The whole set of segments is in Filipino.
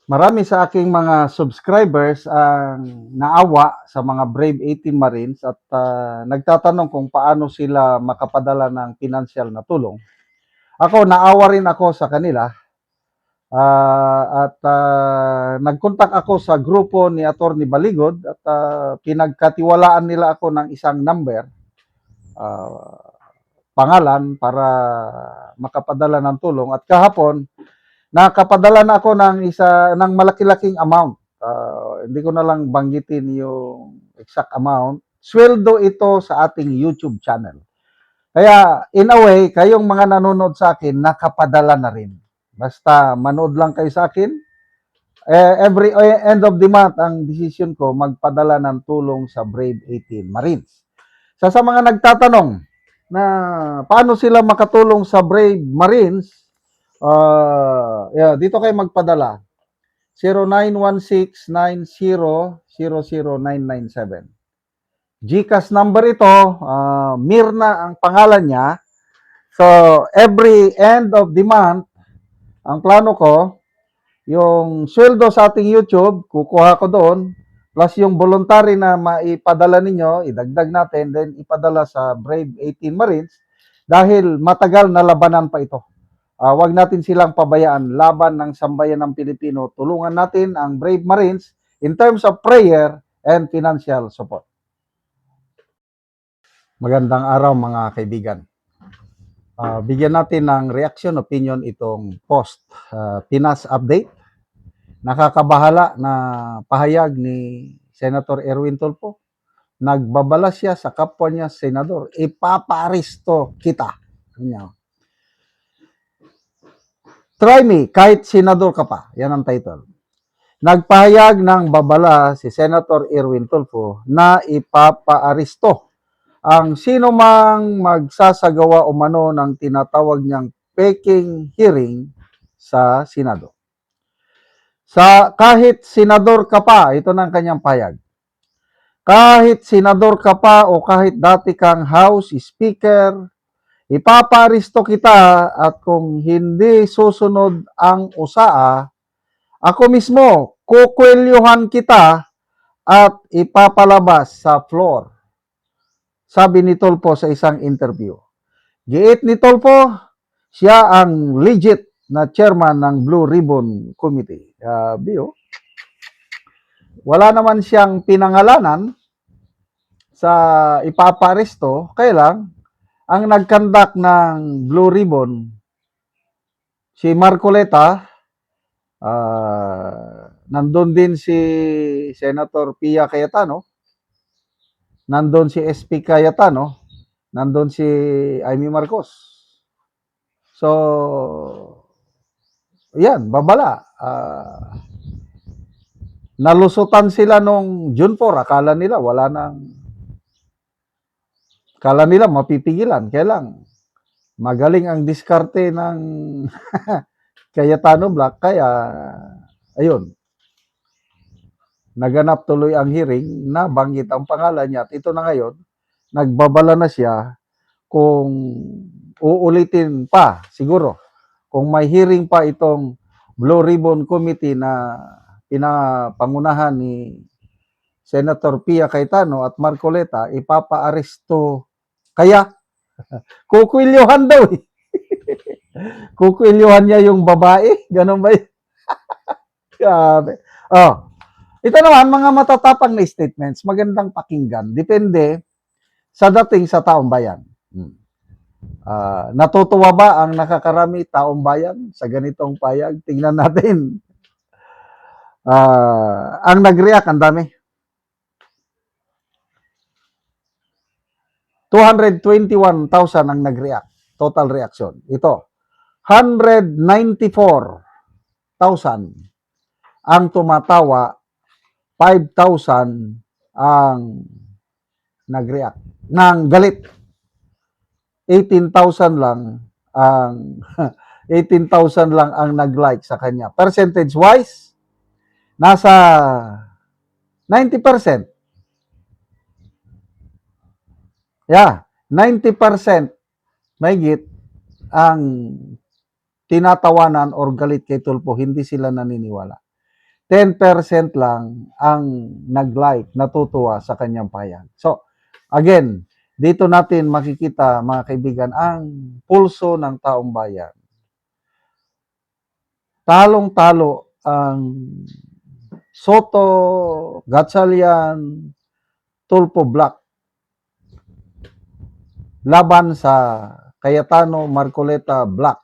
Marami sa aking mga subscribers ang naawa sa mga Brave 18 Marines at nagtatanong kung paano sila makapadala ng financial na tulong. Ako, naawa rin ako sa kanila at nagkontak ako sa grupo ni Atty. Baligod at pinagkatiwalaan nila ako ng isang number, ah, pangalan para makapadala ng tulong. At kahapon, nakapadala na ako ng malaki-laking amount. Hindi ko na lang banggitin yung exact amount. Sweldo ito sa ating YouTube channel. Kaya in a way, kayong mga nanonood sa akin, nakapadala na rin. Basta manood lang kayo sa akin. Every end of the month, ang decision ko, magpadala ng tulong sa Brave 18 Marines. Sa mga nagtatanong na paano sila makatulong sa Brave Marines, dito kayo magpadala. 0916-90-00997. GCash number ito, Mirna ang pangalan niya. So, every end of the month, ang plano ko, yung sweldo sa ating YouTube, kukuha ko doon, plus yung voluntary na maipadala ninyo, idagdag natin, then ipadala sa Brave 18 Marines, dahil matagal na labanan pa ito. Wag natin silang pabayaan, laban ng sambayan ng Pilipino. Tulungan natin ang Brave Marines in terms of prayer and financial support. Magandang araw mga kaibigan. Bigyan natin ng reaction, opinion itong post. Pinas update. Nakakabahala na pahayag ni Senator Erwin Tulfo. Nagbabala siya sa kapwa niya, Senador. Ipaparisto kita. Try me, kahit senador ka pa. Yan ang title. Nagpahayag ng babala si Senator Erwin Tulfo na ipapaaresto ang sino mang magsasagawa umano ng tinatawag niyang peking hearing sa Senado. Kahit senador ka pa, ito ng kanyang pahayag. Kahit senador ka pa o kahit dati kang House Speaker, ipapaaresto kita at kung hindi susunod ang usaa, ako mismo, kukwelyuhan kita at ipapalabas sa floor. Sabi ni Tulfo sa isang interview. Giit ni Tulfo, siya ang legit na chairman ng Blue Ribbon Committee. Wala naman siyang pinangalanan sa ipaparesto, kaya lang, ang nagkandak ng Blue Ribbon, si Marcoleta, nandun din si Senator Pia Cayetano, nandun si SP Cayetano, nandun si Amy Marcos. So, yan, babala. Nalusutan sila nung June 4, akala nila mapipigilan. Kaya lang, magaling ang diskarte ng Cayetano Black, kaya ayun, naganap tuloy ang hearing, nabanggit ang pangalan niya at ito na ngayon, nagbabala na siya kung uulitin pa, siguro, kung may hearing pa itong Blue Ribbon Committee na pinapangunahan ni Senator Pia Cayetano at Marcoleta, ipapaaresto kaya kukwilyohan daw eh. Kukwilyohan niya yung babae, ganun ba yun? Grabe. Ito naman, mga matatapang na statements, magandang pakinggan. Depende sa dating sa taong bayan. Natutuwa ba ang nakakarami taong bayan sa ganitong payag? Tingnan natin. Ang nag-react, ang dami. 221,000 ang nag-react. Total reaction. Ito, 194,000 ang tumatawa, 5,000 ang nag-react. Nang galit. 18,000 lang ang 18,000 lang ang nag-like sa kanya. Percentage wise, nasa 90%. Yeah, 90% mahigit ang tinatawanan or galit kay Tulfo, hindi sila naniniwala. 10% lang ang nag-like, natutuwa sa kanyang pahayag. So, again, dito natin makikita, mga kaibigan, ang pulso ng taong bayan. Talong-talo ang Soto, Gatchalian, Tulfo Black laban sa Cayetano Marcoleta Black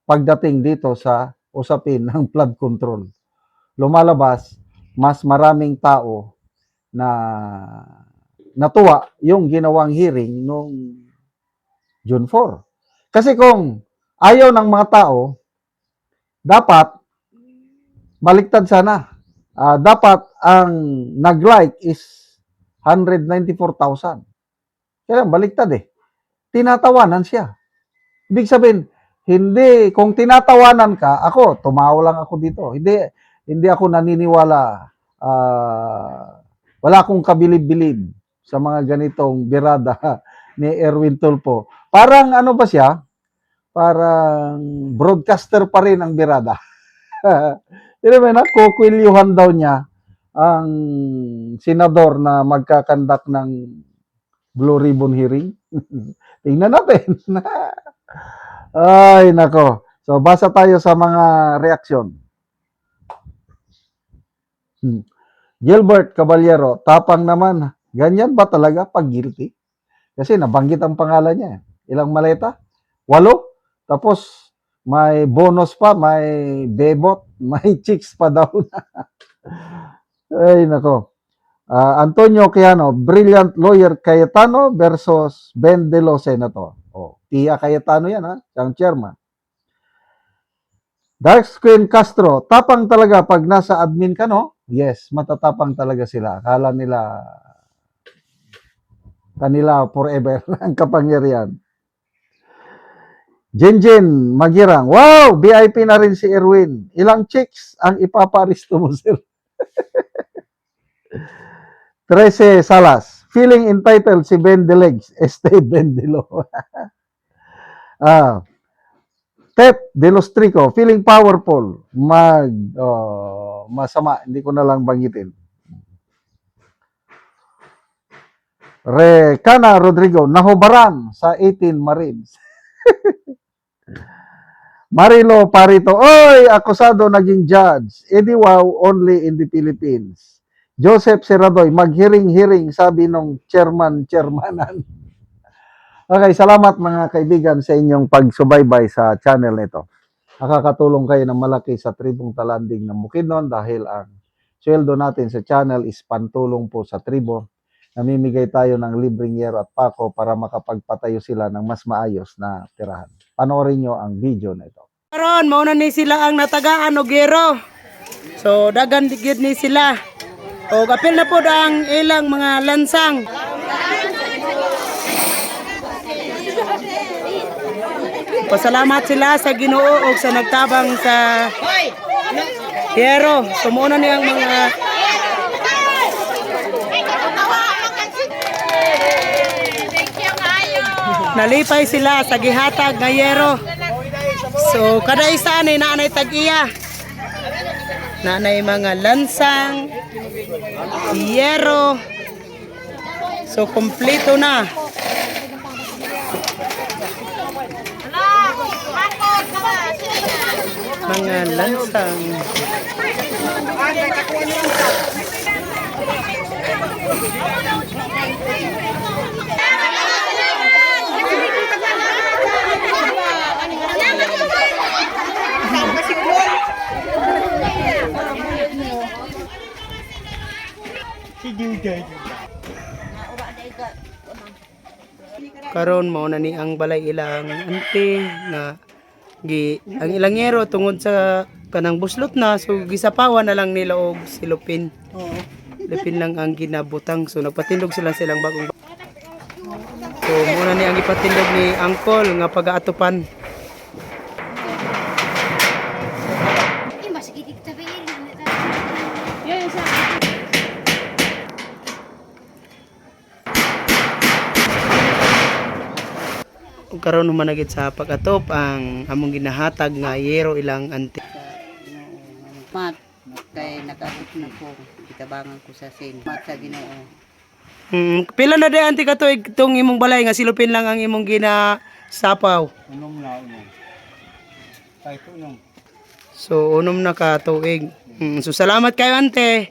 pagdating dito sa usapin ng flood control. Lumalabas, mas maraming tao na natuwa yung ginawang hearing noong June 4. Kasi kung ayaw ng mga tao, dapat baliktad sana. Dapat ang nag-like is 194,000. Kaya baliktad eh. Tinatawanan siya. Ibig sabihin, hindi, kung tinatawanan ka, ako, tumawa lang ako dito. Hindi ako naniniwala, wala akong kabilib-bilib sa mga ganitong birada ni Erwin Tulfo. Parang ano ba siya? Parang broadcaster pa rin ang birada. Pero may kukwiliuhan daw niya ang senador na magkakandak ng Blue Ribbon hearing. Tingnan natin. Ay, nako. So, basa tayo sa mga reaksyon. Gilbert Caballero, tapang naman. Ganyan ba talaga pag guilty? Kasi nabanggit ang pangalan niya. Ilang maleta? 8. Tapos, may bonus pa, may bebot, may chicks pa daw na. Ay, nako. Antonio Quiano, brilliant lawyer Cayetano versus Ben De Los Senator. Tia Cayetano yan, ha? Ang chairman. Dark Screen Castro, tapang talaga pag nasa admin ka, no? Yes, matatapang talaga sila. Akala nila kanila forever ang kapangyarihan. Jenjen Magirang, wow, VIP na rin si Erwin. Ilang chicks ang ipaparisto mo, sir? 13 Salas, feeling entitled si Ben De Legs, Ben De Lo. Tep De Los Trico, feeling powerful, masama, hindi ko na lang banggitin. Recana Rodrigo, nahubaran sa 18 Marines. Marilo Parito, oy, akusado naging judge. Edi wow, only in the Philippines. Joseph Seradoy, mag-hearing-hearing, sabi nung chairmanan. Okay, salamat mga kaibigan sa inyong pagsubaybay sa channel nito. Nakakatulong kayo ng malaki sa tribong talanding ng Bukidnon dahil ang sweldo natin sa channel is pantulong po sa tribo. Namimigay tayo ng libreng yero at pako para makapagpatayo sila ng mas maayos na tirahan. Panoorin nyo ang video na ito. Karon mauna ni sila ang natagaan og gero. So dagan digid ni sila. O kapil na pod ang ilang mga lansang. Pasalamat sila sa Ginoo ug sa nagtabang sa gero. Sumuno ni ang mga nalipay sila sa gihatag nga yero. So kada isa ni naanay tag-iya. Naanay mga lansang, yero. So kompleto na. Mga lansang. Karon mao na ni ang balay ilang ante nga ang ilang yero tungod sa kanang buslot na so gisapawan na lang nila og silupin. Silupin lang ang ginabutang so nagpatindog silang bagong. So muna ni ang ipatindog ni Angkol nga pag-aatupan. Karon humanagit sa pag-atop ang among ginahatag nga yero ilang ante. Kay nakaabot na ko, itabangan ko sa sin. Mat sa Ginoo. Pila na day anti ka to itong imong balay nga silupin lang ang imong ginasapaw. Unom na, unom. Kahit unom. So unom na ka tuig. So salamat kayo ante.